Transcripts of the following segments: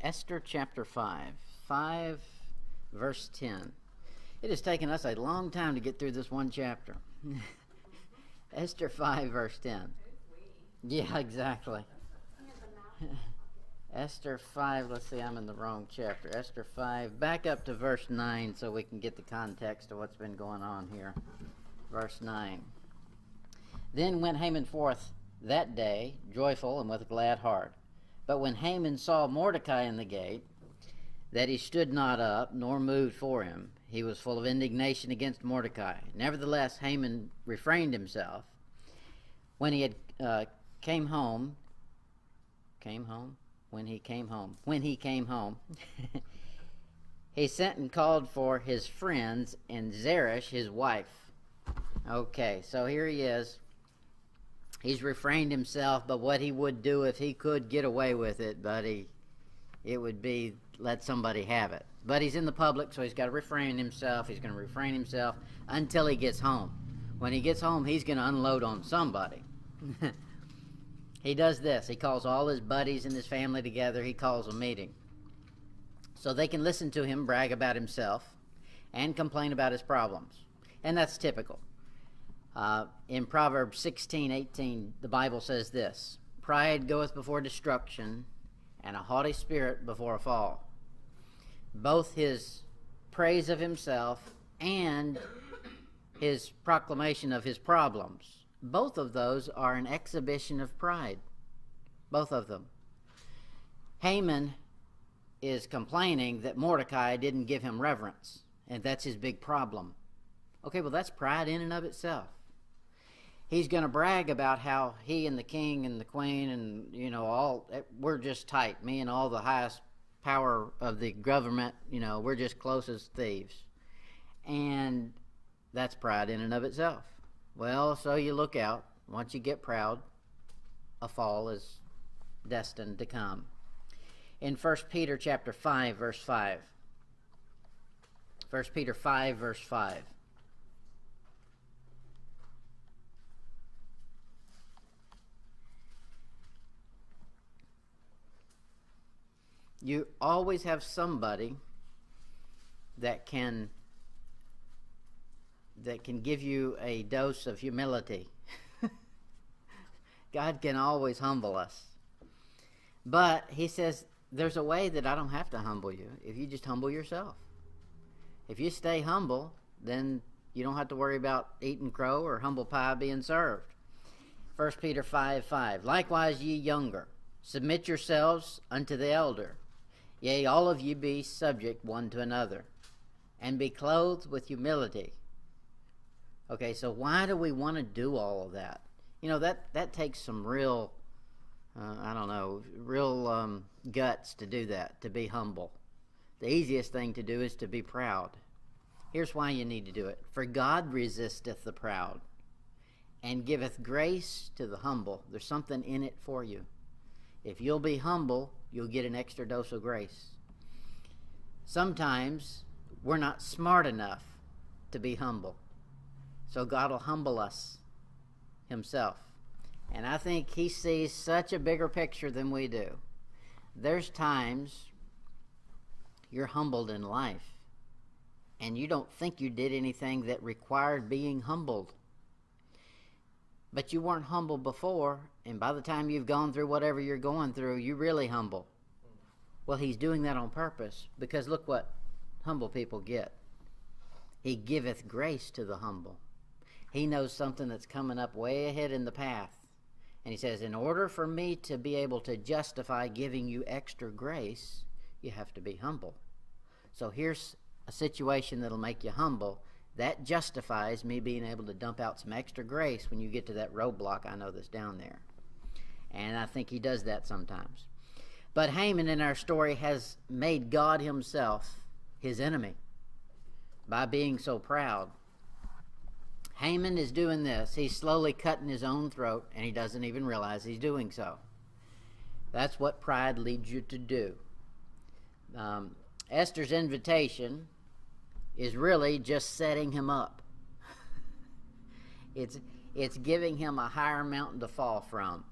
Esther chapter 5 verse 10. It has taken us a long time to get through this one chapter. Esther 5 verse 10. Yeah, exactly. Esther 5, let's see, I'm in the wrong chapter. Esther 5, back up to verse 9 so we can get the context of what's been going on here. Verse 9. Then went Haman forth that day, joyful and with a glad heart. But when Haman saw Mordecai in the gate, that he stood not up, nor moved for him, he was full of indignation against Mordecai. Nevertheless, Haman refrained himself. When he came home, he sent and called for his friends and Zeresh, his wife. Okay, so here he is. He's refrained himself, but what he would do if he could get away with it, buddy, it would be let somebody have it. But he's in the public, so he's got to refrain himself. He's going to refrain himself until he gets home. When he gets home, he's going to unload on somebody. He does this. He calls all his buddies and his family together. He calls a meeting so they can listen to him brag about himself and complain about his problems. And that's typical. In Proverbs 16:18, the Bible says this: pride goeth before destruction, and a haughty spirit before a fall. Both his praise of himself and his proclamation of his problems, both of those are an exhibition of pride. Both of them. Haman is complaining that Mordecai didn't give him reverence, and that's his big problem. Okay, well, that's pride in and of itself. He's going to brag about how he and the king and the queen and, all, we're just tight. Me and all the highest power of the government, we're just close as thieves. And that's pride in and of itself. Well, so you look out. Once you get proud, a fall is destined to come. In 1 Peter chapter 5, verse 5. 1 Peter 5, verse 5. You always have somebody that can give you a dose of humility. God can always humble us. But he says there's a way that I don't have to humble you if you just humble yourself. If you stay humble, then you don't have to worry about eating crow or humble pie being served. 1 Peter 5:5. Likewise ye younger, submit yourselves unto the elder. Yea, all of you be subject one to another, and be clothed with humility. Okay, so why do we want to do all of that? That takes some real, guts to do that, to be humble. The easiest thing to do is to be proud. Here's why you need to do it. For God resisteth the proud, and giveth grace to the humble. There's something in it for you. If you'll be humble, you'll get an extra dose of grace. Sometimes we're not smart enough to be humble. So God will humble us himself. And I think he sees such a bigger picture than we do. There's times you're humbled in life, and you don't think you did anything that required being humbled. But you weren't humble before, and by the time you've gone through whatever you're going through, you're really humble. Well, he's doing that on purpose, because look what humble people get. He giveth grace to the humble. He knows something that's coming up way ahead in the path. And he says, in order for me to be able to justify giving you extra grace, you have to be humble. So here's a situation that'll make you humble. That justifies me being able to dump out some extra grace when you get to that roadblock I know that's down there. And I think he does that sometimes. But Haman in our story has made God himself his enemy by being so proud. Haman is doing this. He's slowly cutting his own throat, and he doesn't even realize he's doing so. That's what pride leads you to do. Esther's invitation is really just setting him up. It's giving him a higher mountain to fall from,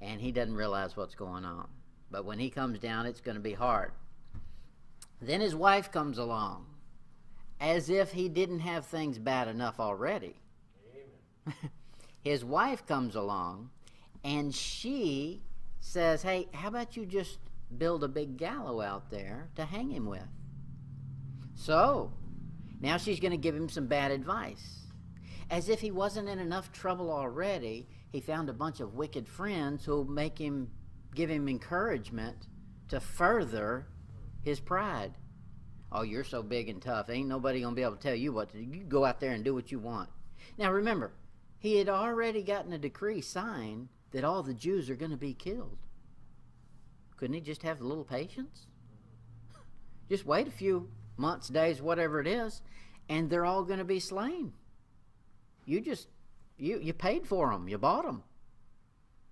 and he doesn't realize what's going on. But when he comes down, it's going to be hard. Then his wife comes along, as if he didn't have things bad enough already. His wife comes along, and she says, hey, how about you just build a big gallows out there to hang him with? So, now she's going to give him some bad advice. As if he wasn't in enough trouble already, he found a bunch of wicked friends who'll give him encouragement to further his pride. Oh, you're so big and tough. Ain't nobody going to be able to tell you what to do. You go out there and do what you want. Now remember, he had already gotten a decree signed that all the Jews are going to be killed. Couldn't he just have a little patience? Just wait a few months, days, whatever it is, and they're all going to be slain. You paid for them. You bought them.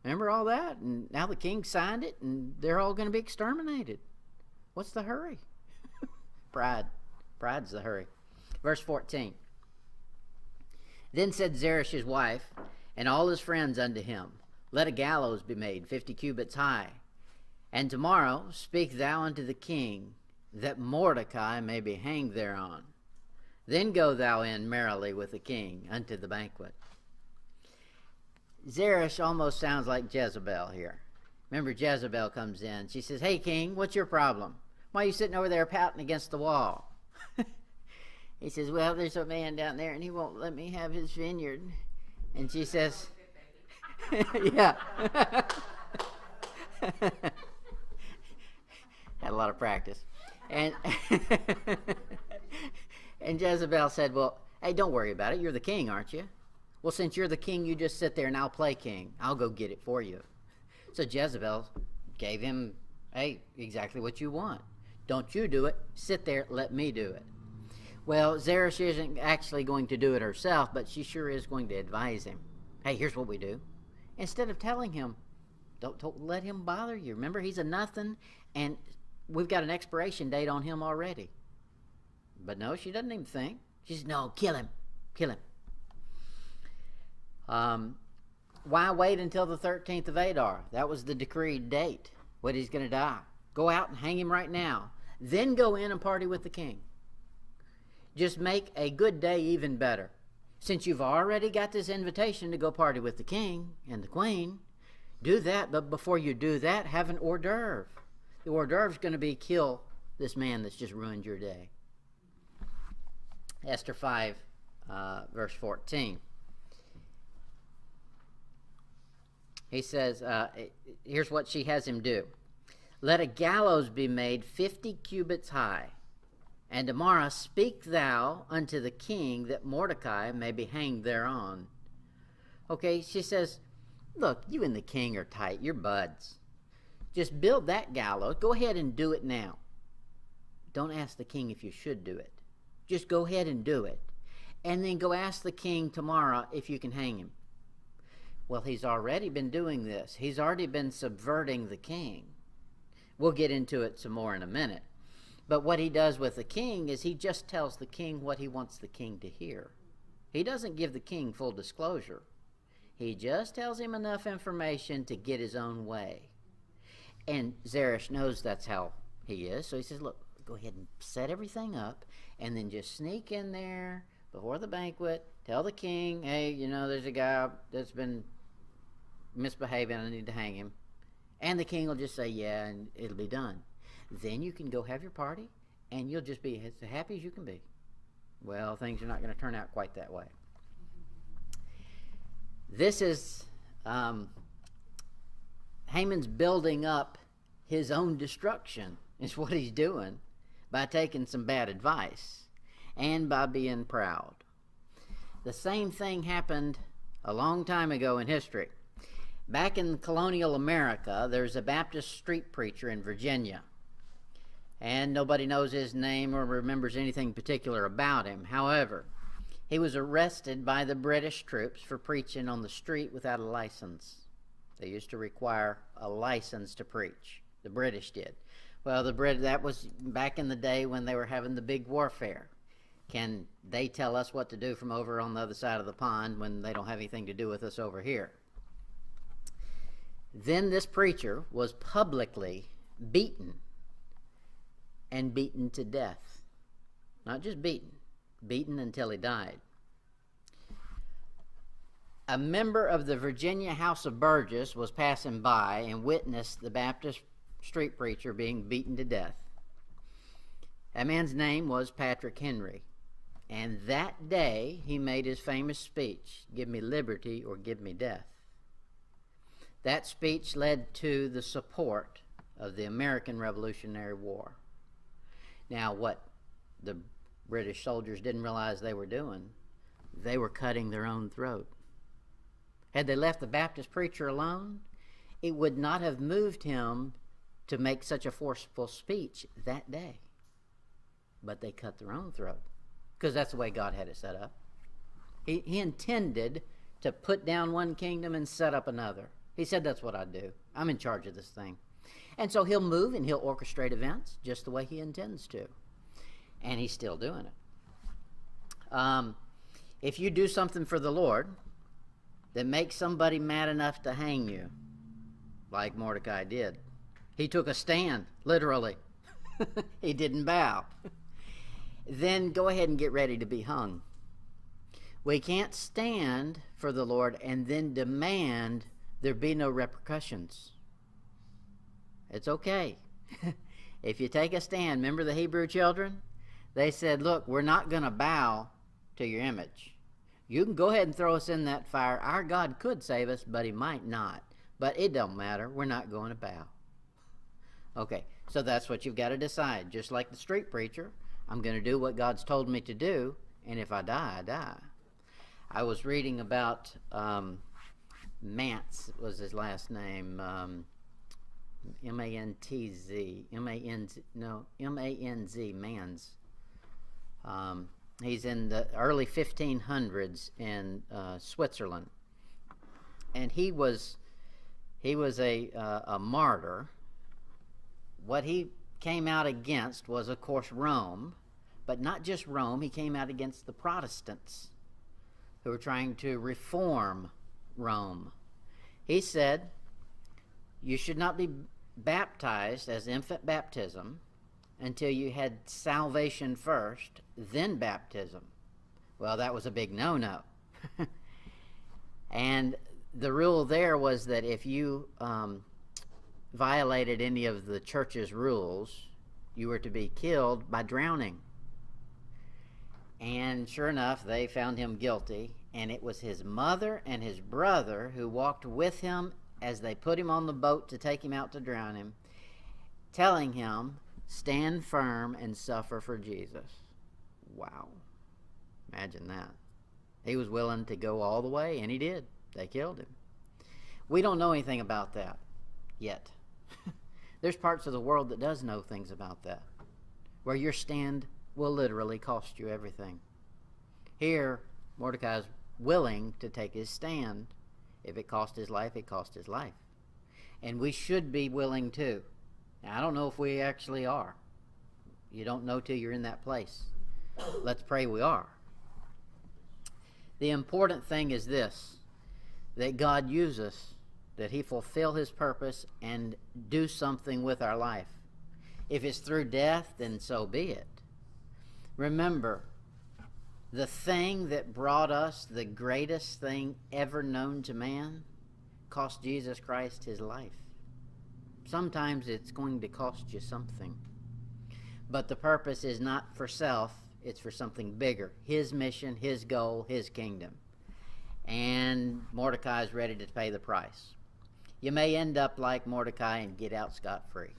Remember all that? And now the king signed it, and they're all going to be exterminated. What's the hurry? Pride. Pride's the hurry. Verse 14. Then said Zeresh his wife, and all his friends unto him, let a gallows be made 50 cubits high. And tomorrow speak thou unto the king, that Mordecai may be hanged thereon. Then go thou in merrily with the king unto the banquet. Zeresh almost sounds like Jezebel here. Remember, Jezebel comes in. She says, hey, king, what's your problem? Why are you sitting over there pouting against the wall? He says, well, there's a man down there, and he won't let me have his vineyard. And she says, yeah. Had a lot of practice. And and Jezebel said, well, hey, don't worry about it. You're the king, aren't you? Well, since you're the king, you just sit there and I'll play king. I'll go get it for you. So Jezebel gave him, hey, exactly what you want. Don't you do it. Sit there. Let me do it. Well, Zeresh isn't actually going to do it herself, but she sure is going to advise him. Hey, here's what we do. Instead of telling him, don't let him bother you. Remember, he's a nothing, and we've got an expiration date on him already. But no, she doesn't even think. She says, no, kill him. Kill him. Why wait until the 13th of Adar? That was the decreed date when he's going to die. Go out and hang him right now. Then go in and party with the king. Just make a good day even better. Since you've already got this invitation to go party with the king and the queen, do that. But before you do that, have an hors d'oeuvre. The hors d'oeuvre is going to be kill this man that's just ruined your day. Esther 5, verse 14. He says, here's what she has him do. Let a gallows be made 50 cubits high, and tomorrow speak thou unto the king that Mordecai may be hanged thereon. Okay, she says, look, you and the king are tight. You're buds. Just build that gallows. Go ahead and do it now. Don't ask the king if you should do it. Just go ahead and do it. And then go ask the king tomorrow if you can hang him. Well, he's already been doing this. He's already been subverting the king. We'll get into it some more in a minute. But what he does with the king is he just tells the king what he wants the king to hear. He doesn't give the king full disclosure. He just tells him enough information to get his own way. And Zeresh knows that's how he is. So he says, look, go ahead and set everything up and then just sneak in there before the banquet. Tell the king, hey, there's a guy that's been misbehaving. I need to hang him. And the king will just say, yeah, and it'll be done. Then you can go have your party, and you'll just be as happy as you can be. Well, things are not going to turn out quite that way. This is Haman's building up his own destruction, is what he's doing, by taking some bad advice and by being proud. The same thing happened a long time ago in history. Back in colonial America, there's a Baptist street preacher in Virginia. And nobody knows his name or remembers anything particular about him. However, he was arrested by the British troops for preaching on the street without a license. They used to require a license to preach. The British did. Well, that was back in the day when they were having the big warfare. Can they tell us what to do from over on the other side of the pond when they don't have anything to do with us over here? Then this preacher was publicly beaten, and beaten to death. Not just beaten, beaten until he died. A member of the Virginia House of Burgess was passing by and witnessed the Baptist street preacher being beaten to death. That man's name was Patrick Henry. And that day he made his famous speech, "Give me liberty or give me death." That speech led to the support of the American Revolutionary War. Now, what the British soldiers didn't realize they were doing, they were cutting their own throat. Had they left the Baptist preacher alone, it would not have moved him to make such a forceful speech that day. But they cut their own throat, because that's the way God had it set up. He intended to put down one kingdom and set up another. He said, that's what I do. I'm in charge of this thing. And so he'll move and he'll orchestrate events just the way he intends to. And he's still doing it. If you do something for the Lord that makes somebody mad enough to hang you, like Mordecai did, he took a stand, literally. He didn't bow. Then go ahead and get ready to be hung. We can't stand for the Lord and then demand there be no repercussions. It's okay. If you take a stand, remember the Hebrew children? They said, look, we're not going to bow to your image. You can go ahead and throw us in that fire. Our God could save us, but he might not. But it don't matter. We're not going to bow. Okay, so that's what you've got to decide. Just like the street preacher, I'm going to do what God's told me to do, and if I die, I die. I was reading about Mantz was his last name, M-A-N-T-Z, M-A-N-Z, Mans. He's in the early 1500s in Switzerland, and he was a martyr. What he came out against was, of course, Rome, but not just Rome. He came out against the Protestants who were trying to reform Rome. He said, you should not be baptized as infant baptism until you had salvation first, then baptism. Well, that was a big no-no. And the rule there was that if you violated any of the church's rules, you were to be killed by drowning. And sure enough, they found him guilty, and it was his mother and his brother who walked with him as they put him on the boat to take him out to drown him, telling him, stand firm and suffer for Jesus. Wow. Imagine that. He was willing to go all the way, and he did. They killed him. We don't know anything about that yet. There's parts of the world that does know things about that, where your stand will literally cost you everything. Here, Mordecai is willing to take his stand. If it cost his life, it cost his life. And we should be willing too. Now, I don't know if we actually are. You don't know till you're in that place. Let's pray we are. The important thing is this, that God use us, that he fulfill his purpose and do something with our life. If it's through death, then so be it. Remember, the thing that brought us the greatest thing ever known to man cost Jesus Christ his life. Sometimes it's going to cost you something. But the purpose is not for self, it's for something bigger. His mission, his goal, his kingdom. And Mordecai is ready to pay the price. You may end up like Mordecai and get out scot-free.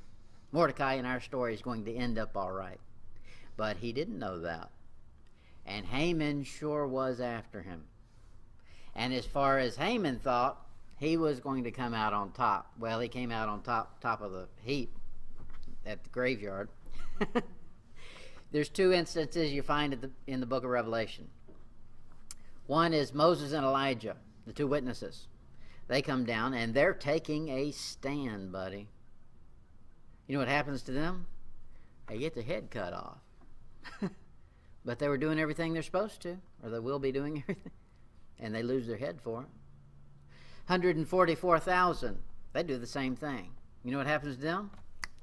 Mordecai in our story is going to end up all right. But he didn't know that. And Haman sure was after him. And as far as Haman thought, he was going to come out on top. Well, he came out on top of the heap at the graveyard. There's two instances you find in the book of Revelation. One is Moses and Elijah, the two witnesses. They come down and they're taking a stand, buddy. You know what happens to them? They get their head cut off. But they were doing everything they're supposed to, or they will be doing everything, and they lose their head for it. 144,000 they do the same thing. You know what happens to them?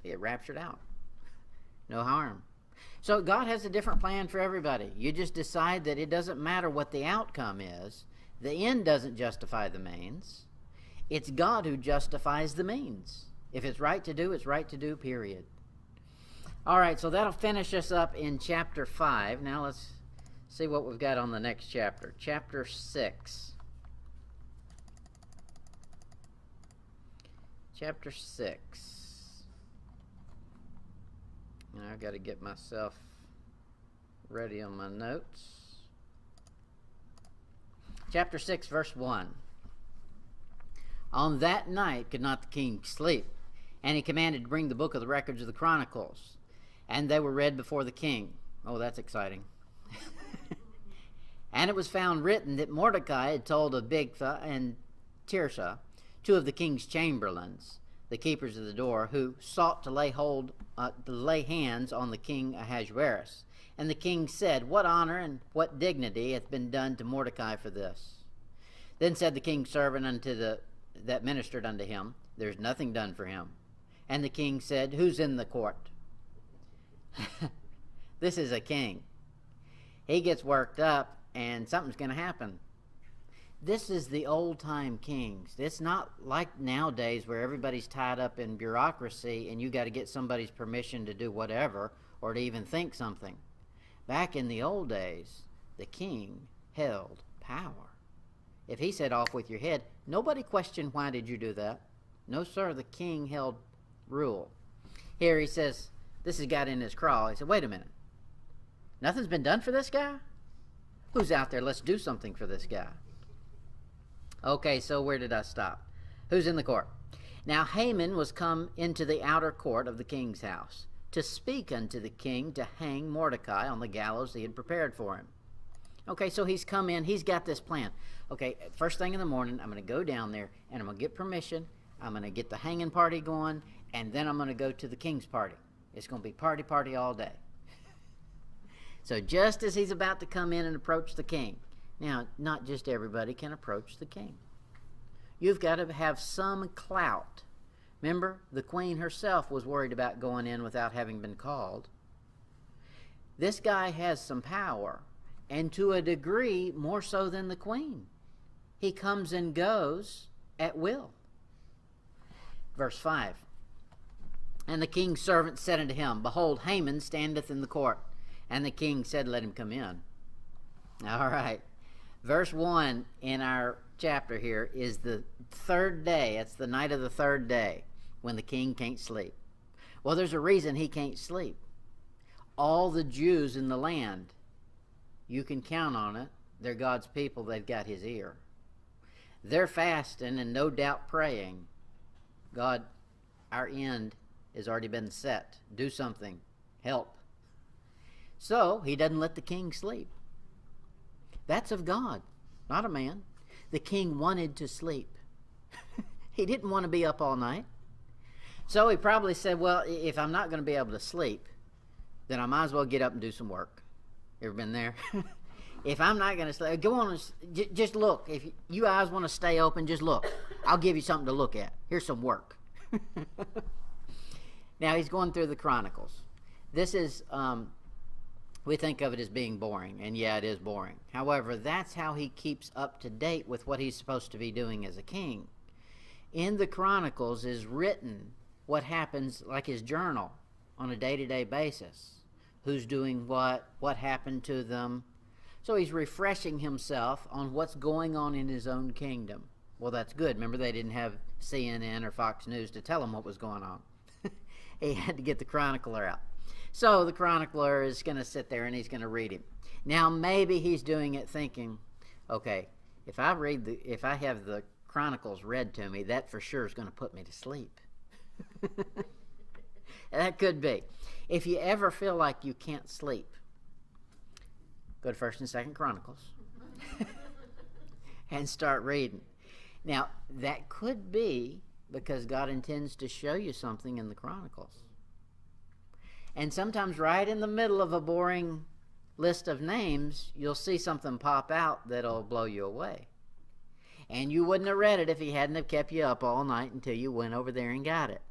They get raptured out. No harm. So God has a different plan for everybody. You just decide that it doesn't matter what the outcome is. The end doesn't justify the means. It's God who justifies the means. If it's right to do, it's right to do, period. All right, so that'll finish us up in chapter 5. Now let's see what we've got on the next chapter. Chapter 6. Chapter 6. Now I've got to get myself ready on my notes. Chapter 6, verse 1. On that night could not the king sleep, and he commanded to bring the book of the records of the Chronicles, and they were read before the king. Oh, that's exciting. And it was found written that Mordecai had told of Bigtha and Tirsah, two of the king's chamberlains, the keepers of the door, who sought to lay hands on the king Ahasuerus. And the king said, What honor and what dignity hath been done to Mordecai for this? Then said the king's servant that ministered unto him, There's nothing done for him. And the king said, Who's in the court? This is a king. He gets worked up, and something's going to happen. This is the old-time kings. It's not like nowadays where everybody's tied up in bureaucracy and you got to get somebody's permission to do whatever or to even think something. Back in the old days, the king held power. If he said off with your head, nobody questioned why did you do that. No, sir, the king held rule. Here he says, this has got in his crawl. He said, wait a minute. Nothing's been done for this guy? Who's out there? Let's do something for this guy. Okay, so where did I stop? Who's in the court? Now Haman was come into the outer court of the king's house to speak unto the king to hang Mordecai on the gallows he had prepared for him. Okay, so he's come in. He's got this plan. Okay, first thing in the morning, I'm going to go down there and I'm going to get permission. I'm going to get the hanging party going, and then I'm going to go to the king's party. It's going to be party all day. So just as he's about to come in and approach the king, now, not just everybody can approach the king. You've got to have some clout. Remember, the queen herself was worried about going in without having been called. This guy has some power, and to a degree more so than the queen. He comes and goes at will. Verse 5. And the king's servant said unto him, Behold, Haman standeth in the court. And the king said, Let him come in. All right. Verse 1 in our chapter here is the third day. It's the night of the third day when the king can't sleep. Well, there's a reason he can't sleep. All the Jews in the land, you can count on it, they're God's people. They've got his ear. They're fasting and no doubt praying. God, our end has already been set. Do something. Help. So he doesn't let the king sleep. That's of God, not a man. The king wanted to sleep. He didn't want to be up all night. So he probably said, well, if I'm not going to be able to sleep, then I might as well get up and do some work. Ever been there? If I'm not going to sleep, go on and just look. If you eyes want to stay open, just look. I'll give you something to look at. Here's some work. Now he's going through the Chronicles. This is... we think of it as being boring, and yeah, it is boring. However, that's how he keeps up to date with what he's supposed to be doing as a king. In the Chronicles is written what happens, like his journal, on a day-to-day basis. Who's doing what happened to them. So he's refreshing himself on what's going on in his own kingdom. Well, that's good. Remember, they didn't have CNN or Fox News to tell him what was going on. He had to get the chronicler out. So the chronicler is going to sit there and he's going to read him. Now maybe he's doing it thinking, okay, if I have the Chronicles read to me, that for sure is going to put me to sleep. That could be. If you ever feel like you can't sleep, go to 1st and 2nd Chronicles and start reading. Now that could be because God intends to show you something in the Chronicles. And sometimes right in the middle of a boring list of names, you'll see something pop out that'll blow you away. And you wouldn't have read it if he hadn't have kept you up all night until you went over there and got it.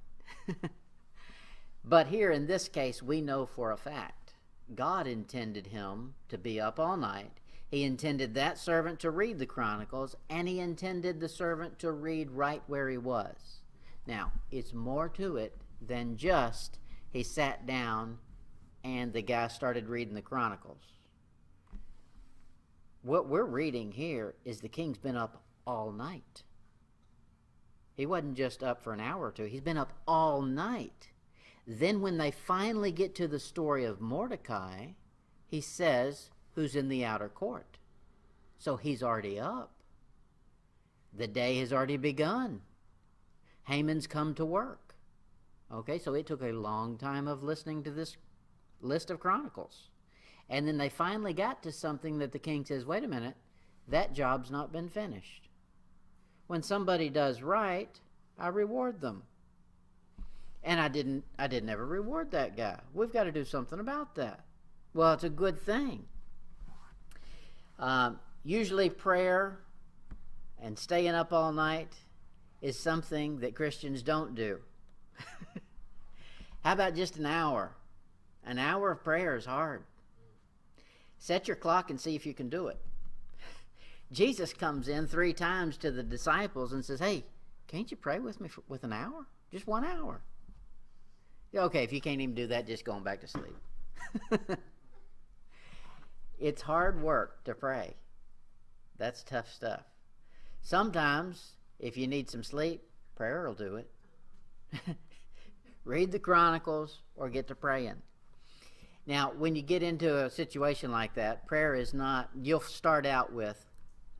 But here in this case, we know for a fact God intended him to be up all night. He intended that servant to read the Chronicles, and he intended the servant to read right where he was. Now, it's more to it than just he sat down and the guy started reading the Chronicles. What we're reading here is the king's been up all night. He wasn't just up for an hour or two. He's been up all night. Then when they finally get to the story of Mordecai, he says, who's in the outer court. So he's already up. The day has already begun. Haman's come to work. Okay, so it took a long time of listening to this list of Chronicles. And then they finally got to something that the king says, wait a minute, that job's not been finished. When somebody does right, I reward them. And I didn't ever reward that guy. We've got to do something about that. Well, it's a good thing. Usually prayer and staying up all night is something that Christians don't do. How about just an hour? An hour of prayer is hard. Set your clock and see if you can do it. Jesus comes in 3 times to the disciples and says, hey, can't you pray with me with an hour? Just 1 hour. Okay, if you can't even do that, just going back to sleep. It's hard work to pray. That's tough stuff. Sometimes, if you need some sleep, prayer will do it. Read the Chronicles or get to praying. Now, when you get into a situation like that, prayer is not, you'll start out with,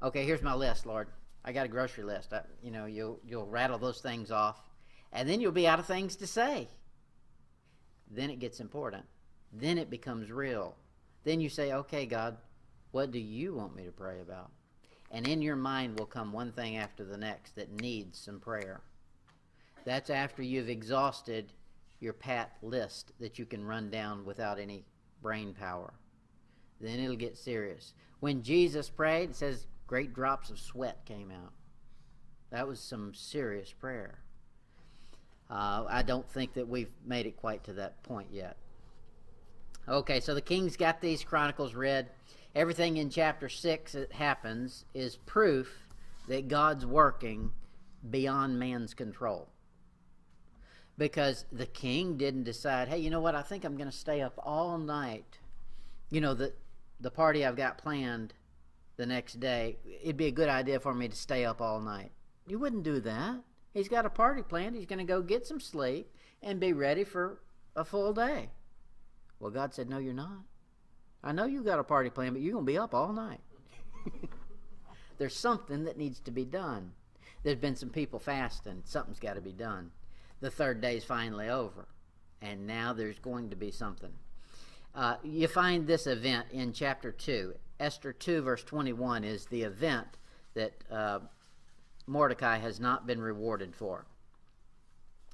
okay, here's my list, Lord. I got a grocery list. You'll rattle those things off, and then you'll be out of things to say. Then it gets important. Then it becomes real. Then you say, okay, God, what do you want me to pray about? And in your mind will come one thing after the next that needs some prayer. That's after you've exhausted your pat list that you can run down without any brain power. Then it'll get serious. When Jesus prayed, it says great drops of sweat came out. That was some serious prayer. I don't think that we've made it quite to that point yet. Okay, so the king's got these Chronicles read. Everything in chapter 6 that happens is proof that God's working beyond man's control. Because the king didn't decide, hey, you know what, I think I'm going to stay up all night. The party I've got planned the next day, it'd be a good idea for me to stay up all night. You wouldn't do that. He's got a party planned. He's going to go get some sleep and be ready for a full day. Well, God said, no, you're not. I know you got a party planned, but you're going to be up all night. There's something that needs to be done. There's been some people fasting. Something's got to be done. The 3rd day is finally over, and now there's going to be something. You find this event in chapter 2. Esther 2, verse 21 is the event that Mordecai has not been rewarded for.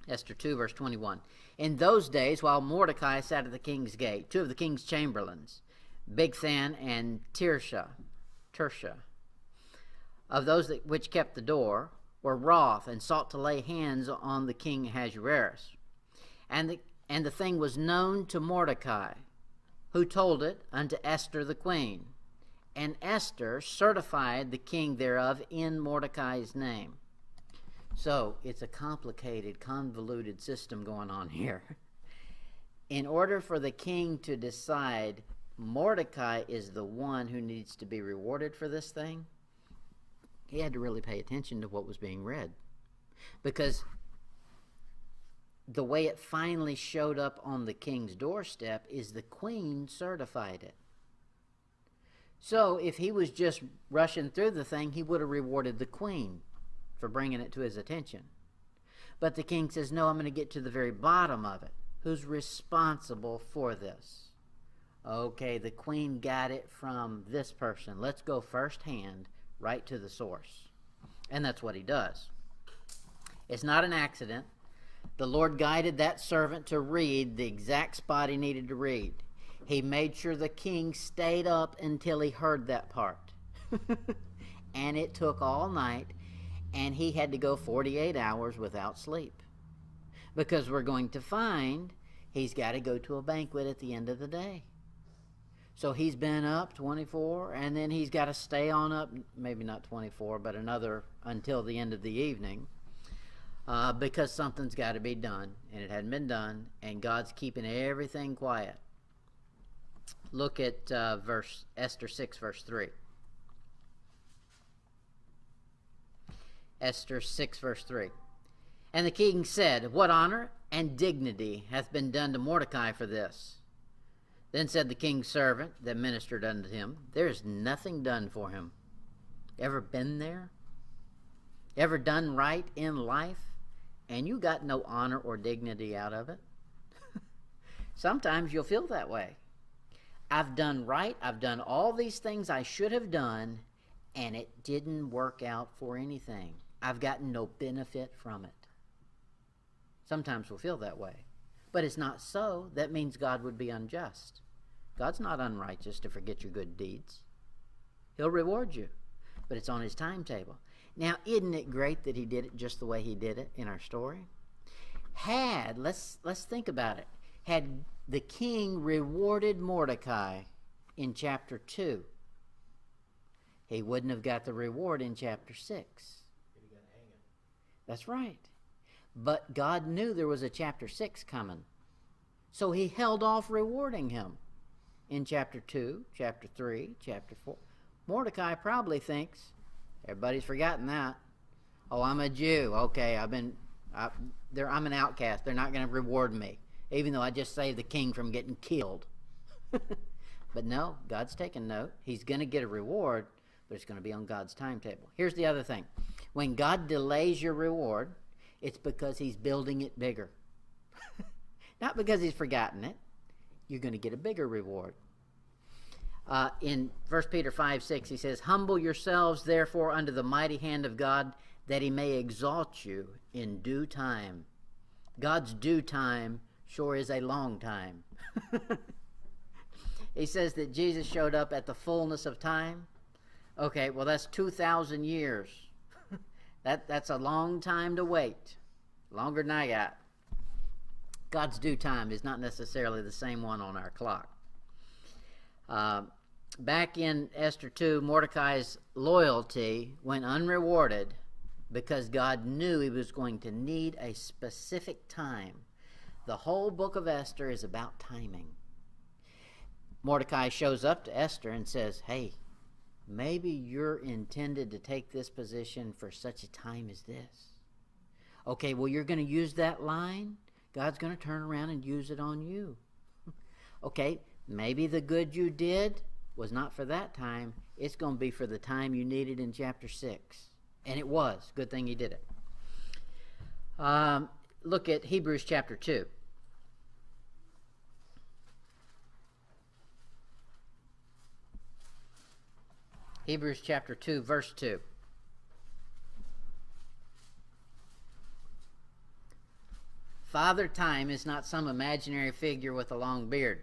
Esther 2, verse 21. In those days, while Mordecai sat at the king's gate, 2 of the king's chamberlains, Bigthan and Tirsha, of those which kept the door, were wroth and sought to lay hands on the king Ahasuerus. And the thing was known to Mordecai, who told it unto Esther the queen. And Esther certified the king thereof in Mordecai's name. So it's a complicated, convoluted system going on here. In order for the king to decide Mordecai is the one who needs to be rewarded for this thing, he had to really pay attention to what was being read. Because the way it finally showed up on the king's doorstep is the queen certified it. So if he was just rushing through the thing, he would have rewarded the queen for bringing it to his attention. But the king says, no, I'm going to get to the very bottom of it. Who's responsible for this? Okay, the queen got it from this person. Let's go firsthand right to the source. And that's what he does. It's not an accident. The Lord guided that servant to read the exact spot he needed to read. He made sure the king stayed up until he heard that part. and it took all night, and he had to go 48 hours without sleep. Because we're going to find he's got to go to a banquet at the end of the day. So he's been up 24, and then he's got to stay on up, maybe not 24, but another until the end of the evening, because something's got to be done, and it hadn't been done, and God's keeping everything quiet. Look at Esther 6, verse 3. Esther 6, verse 3. And the king said, What honor and dignity hath been done to Mordecai for this? Then said the king's servant that ministered unto him, There is nothing done for him. Ever been there? Ever done right in life, and you got no honor or dignity out of it? Sometimes you'll feel that way. I've done right, I've done all these things I should have done, and it didn't work out for anything. I've gotten no benefit from it. Sometimes we'll feel that way. But it's not so. That means God would be unjust. God's not unrighteous to forget your good deeds. He'll reward you, but it's on his timetable. Now, isn't it great that he did it just the way he did it in our story? Let's think about it. Had the king rewarded Mordecai in chapter 2, he wouldn't have got the reward in chapter 6. He got hanging. That's right. But God knew there was a chapter 6 coming. So he held off rewarding him in chapter 2, chapter 3, chapter 4. Mordecai probably thinks, everybody's forgotten that. Oh, I'm a Jew. Okay, I'm an outcast. They're not going to reward me, even though I just saved the king from getting killed. But no, God's taking note. He's going to get a reward, but it's going to be on God's timetable. Here's the other thing. When God delays your reward, it's because he's building it bigger. Not because he's forgotten it. You're going to get a bigger reward. In 1 Peter 5:6, he says, Humble yourselves, therefore, under the mighty hand of God, that he may exalt you in due time. God's due time sure is a long time. He says that Jesus showed up at the fullness of time. Okay, well, that's 2,000 years. That's a long time to wait. Longer than I got. God's due time is not necessarily the same one on our clock. Back in Esther 2, Mordecai's loyalty went unrewarded because God knew he was going to need a specific time. The whole book of Esther is about timing. Mordecai shows up to Esther and says, Hey, maybe you're intended to take this position for such a time as this. Okay, well, you're going to use that line. God's going to turn around and use it on you. Okay, maybe the good you did was not for that time. It's going to be for the time you needed in chapter 6. And it was. Good thing he did it. Look at Hebrews chapter 2. Hebrews chapter 2, verse 2. Father Time is not some imaginary figure with a long beard.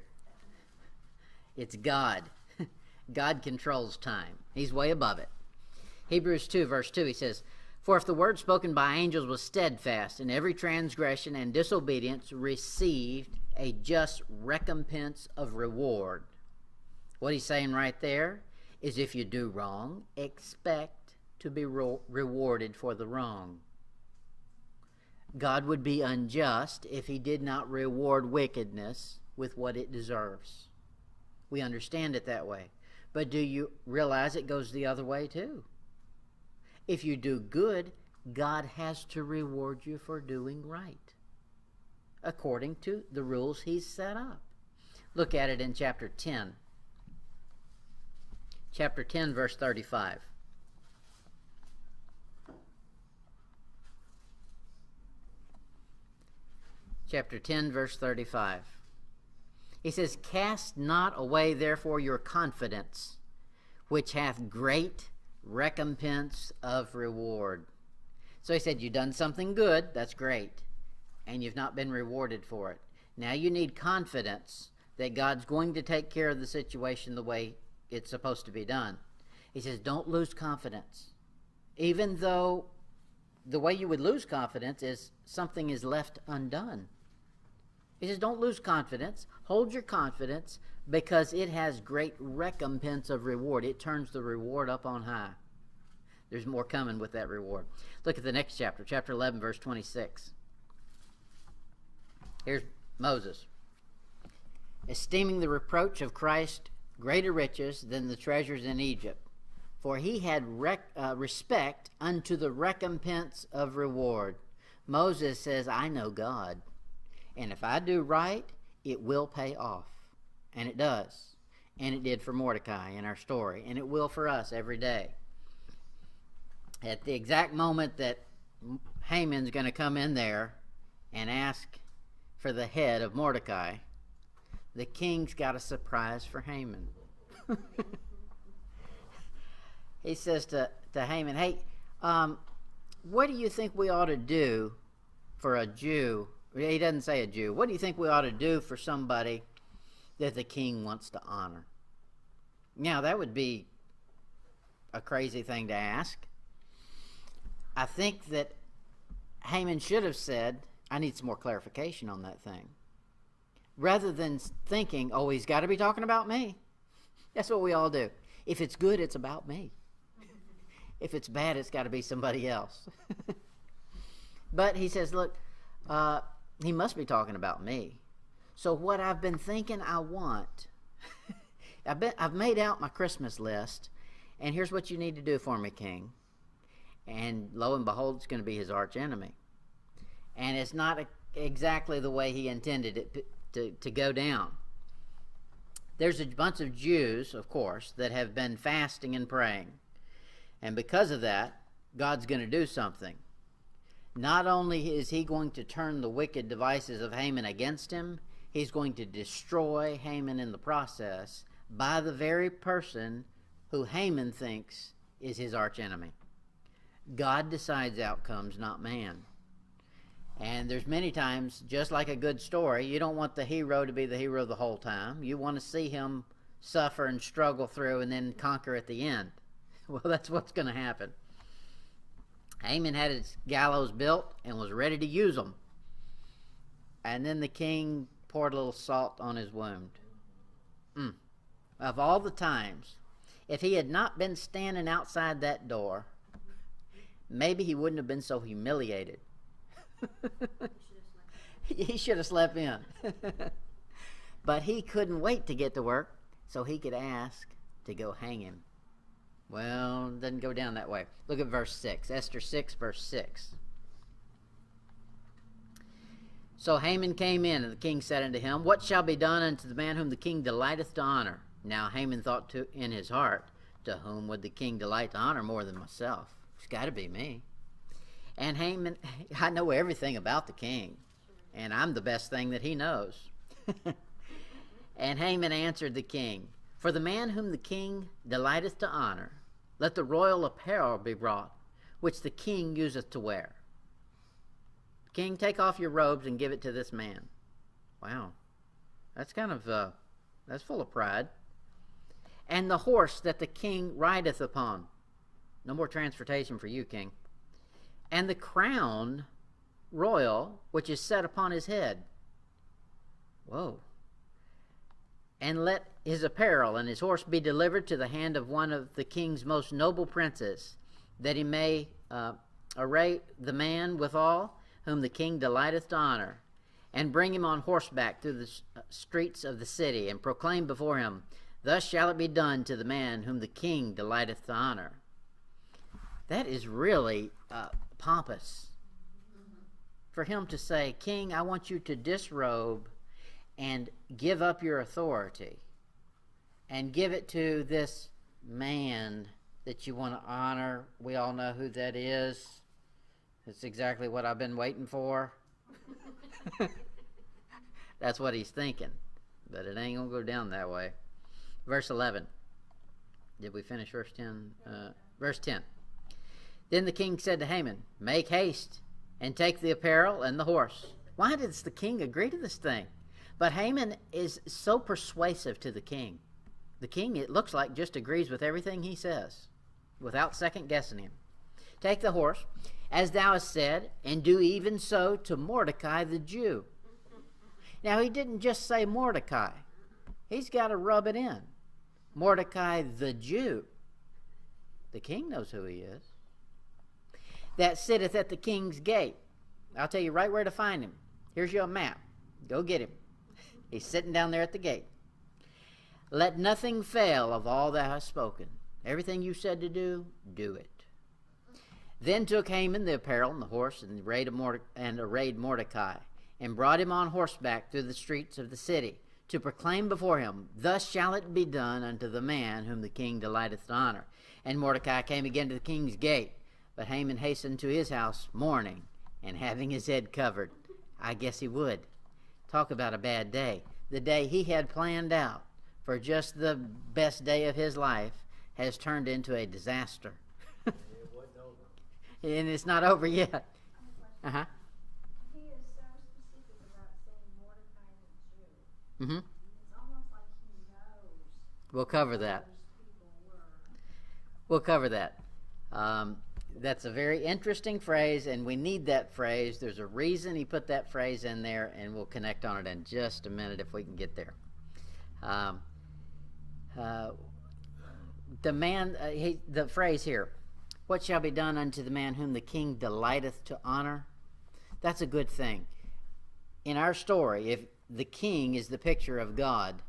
It's God. God controls time. He's way above it. Hebrews 2, verse 2, he says, For if the word spoken by angels was steadfast, and every transgression and disobedience received a just recompense of reward. What he's saying right there is if you do wrong, expect to be rewarded for the wrong. God would be unjust if he did not reward wickedness with what it deserves. We understand it that way. But do you realize it goes the other way too? If you do good, God has to reward you for doing right, according to the rules he's set up. Look at it in chapter 10. Chapter 10, verse 35. Chapter 10, verse 35. He says, Cast not away therefore your confidence, which hath great recompense of reward. So he said, you've done something good, that's great, and you've not been rewarded for it. Now you need confidence that God's going to take care of the situation the way it's supposed to be done. He says, don't lose confidence. Even though the way you would lose confidence is something is left undone. He says, don't lose confidence. Hold your confidence because it has great recompense of reward. It turns the reward up on high. There's more coming with that reward. Look at the next chapter, chapter 11, verse 26. Here's Moses. Esteeming the reproach of Christ greater riches than the treasures in Egypt, for he had respect unto the recompense of reward. Moses says, I know God, and if I do right, it will pay off. And it does. And it did for Mordecai in our story, and it will for us every day. At the exact moment that Haman's going to come in there and ask for the head of Mordecai, the king's got a surprise for Haman. He says to Haman, hey, what do you think we ought to do for a Jew? He doesn't say a Jew. What do you think we ought to do for somebody that the king wants to honor? Now, that would be a crazy thing to ask. I think that Haman should have said, I need some more clarification on that thing. Rather than thinking, oh, he's got to be talking about me. That's what we all do. If it's good, it's about me. If it's bad, it's got to be somebody else. But he says, look, he must be talking about me. So what I've been thinking I want, I've made out my Christmas list, and here's what you need to do for me, King. And lo and behold, it's going to be his arch enemy. And it's not exactly the way he intended it to go down. There's a bunch of Jews, of course, that have been fasting and praying. And because of that, God's going to do something. Not only is he going to turn the wicked devices of Haman against him, he's going to destroy Haman in the process by the very person who Haman thinks is his archenemy. God decides outcomes, not man. And there's many times, just like a good story, you don't want the hero to be the hero the whole time. You want to see him suffer and struggle through and then conquer at the end. Well, that's what's going to happen. Haman had his gallows built and was ready to use them. And then the king poured a little salt on his wound. Of all the times, if he had not been standing outside that door, maybe he wouldn't have been so humiliated. He should have slept in. But he couldn't wait to get to work so he could ask to go hang him. Well, it doesn't go down that way. Look at verse 6. Esther 6, verse 6. So Haman came in, and the king said unto him, what shall be done unto the man whom the king delighteth to honor? Now Haman thought in his heart, to whom would the king delight to honor more than myself? It's got to be me. And Haman, I know everything about the king, and I'm the best thing that he knows. And Haman answered the king, for the man whom the king delighteth to honor, let the royal apparel be brought, which the king useth to wear. King, take off your robes and give it to this man. Wow. That's kind of, that's full of pride. And the horse that the king rideth upon. No more transportation for you, king. And the crown royal, which is set upon his head. Whoa. And let his apparel and his horse be delivered to the hand of one of the king's most noble princes, that he may array the man withal, whom the king delighteth to honor, and bring him on horseback through the streets of the city, and proclaim before him, thus shall it be done to the man whom the king delighteth to honor. That is really pompous. For him to say, King, I want you to disrobe and give up your authority and give it to this man that you want to honor. We all know who that is. It's exactly what I've been waiting for. That's what he's thinking. But it ain't going to go down that way. Verse 11. Did we finish verse 10? Verse 10. Then the king said to Haman, make haste and take the apparel and the horse. Why does the king agree to this thing? But Haman is so persuasive to the king. The king, it looks like, just agrees with everything he says without second guessing him. Take the horse, as thou hast said, and do even so to Mordecai the Jew. Now, he didn't just say Mordecai. He's got to rub it in. Mordecai the Jew. The king knows who he is. That sitteth at the king's gate. I'll tell you right where to find him. Here's your map. Go get him. He's sitting down there at the gate. Let nothing fail of all thou hast spoken. Everything you said to do, do it. Then took Haman the apparel and the horse and arrayed Mordecai, and brought him on horseback through the streets of the city, to proclaim before him, Thus shall it be done unto the man whom the king delighteth to honor. And Mordecai came again to the king's gate, but Haman hastened to his house mourning, and having his head covered. I guess he would. Talk about a bad day. The day he had planned out for just the best day of his life has turned into a disaster. It wasn't over. And it's not over yet. Uh-huh. He is so specific about saying Mordecai the Jew. Mm-hmm. It's almost like he knows We'll cover that. those people were. We'll cover that. That's a very interesting phrase, and we need that phrase. There's a reason he put that phrase in there, and we'll connect on it in just a minute if we can get there. The phrase here, what shall be done unto the man whom the king delighteth to honor? That's a good thing. In our story, if the king is the picture of God,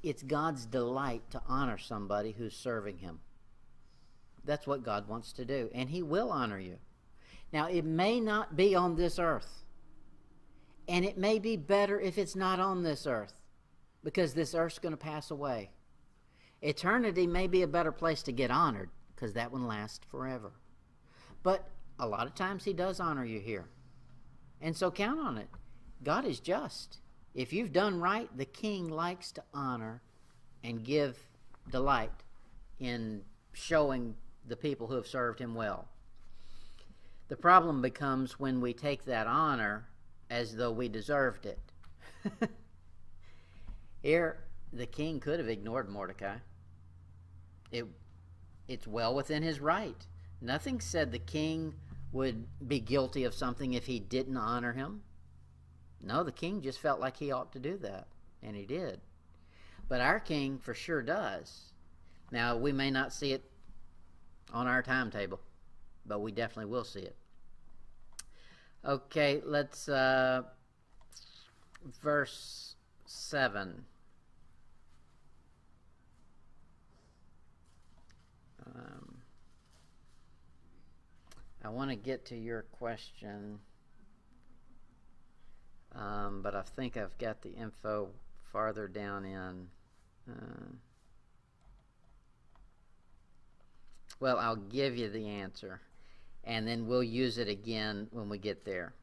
it's God's delight to honor somebody who's serving him. That's what God wants to do, and he will honor you. Now, it may not be on this earth, and it may be better if it's not on this earth, because this earth's going to pass away. Eternity may be a better place to get honored, because that one lasts forever. But a lot of times he does honor you here. And so count on it. God is just. If you've done right, the king likes to honor and give delight in showing the people who have served him well. The problem becomes when we take that honor as though we deserved it. Here, the king could have ignored Mordecai. It's well within his right. Nothing said the king would be guilty of something if he didn't honor him. No, the king just felt like he ought to do that, and he did. But our king for sure does. Now, we may not see it on our timetable, but we definitely will see it. Okay, let's verse 7. I want to get to your question, but I think I've got the info farther down in. Well, I'll give you the answer, and then we'll use it again when we get there.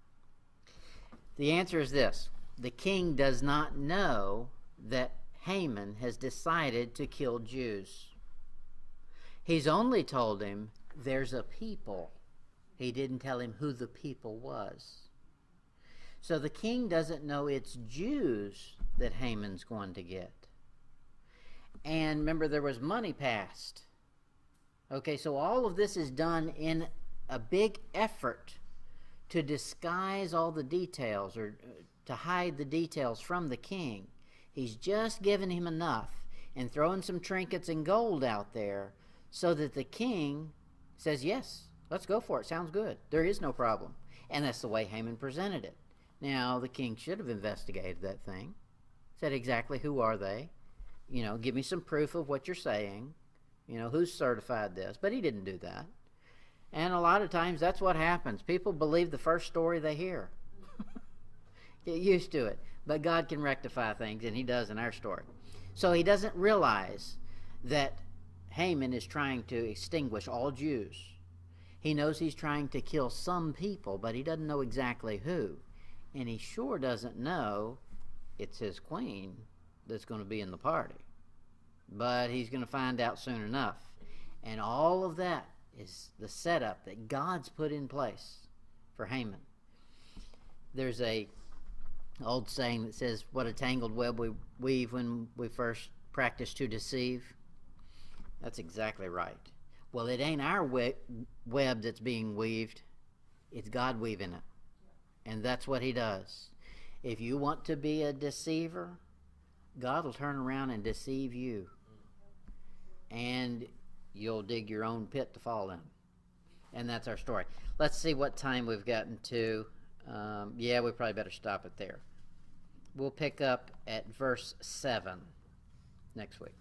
The answer is this. The king does not know that Haman has decided to kill Jews. He's only told him there's a people. He didn't tell him who the people was. So the king doesn't know it's Jews that Haman's going to get. And remember, there was money passed. Okay, so all of this is done in a big effort to disguise all the details, or to hide the details from the king. He's just given him enough and throwing some trinkets and gold out there so that the king says, yes, let's go for it. Sounds good. There is no problem. And that's the way Haman presented it. Now, the king should have investigated that thing. Said exactly who are they? Give me some proof of what you're saying. Who's certified this? But he didn't do that. And a lot of times that's what happens. People believe the first story they hear. Get used to it. But God can rectify things, and he does in our story. So he doesn't realize that Haman is trying to extinguish all Jews. He knows he's trying to kill some people, but he doesn't know exactly who. And he sure doesn't know it's his queen that's going to be in the party. But he's going to find out soon enough. And all of that is the setup that God's put in place for Haman. There's a old saying that says, what a tangled web we weave when we first practice to deceive? That's exactly right. Well, it ain't our web that's being weaved. It's God weaving it. And that's what he does. If you want to be a deceiver, God will turn around and deceive you. And you'll dig your own pit to fall in. And that's our story. Let's see what time we've gotten to. Yeah, we probably better stop it there. We'll pick up at verse 7 next week.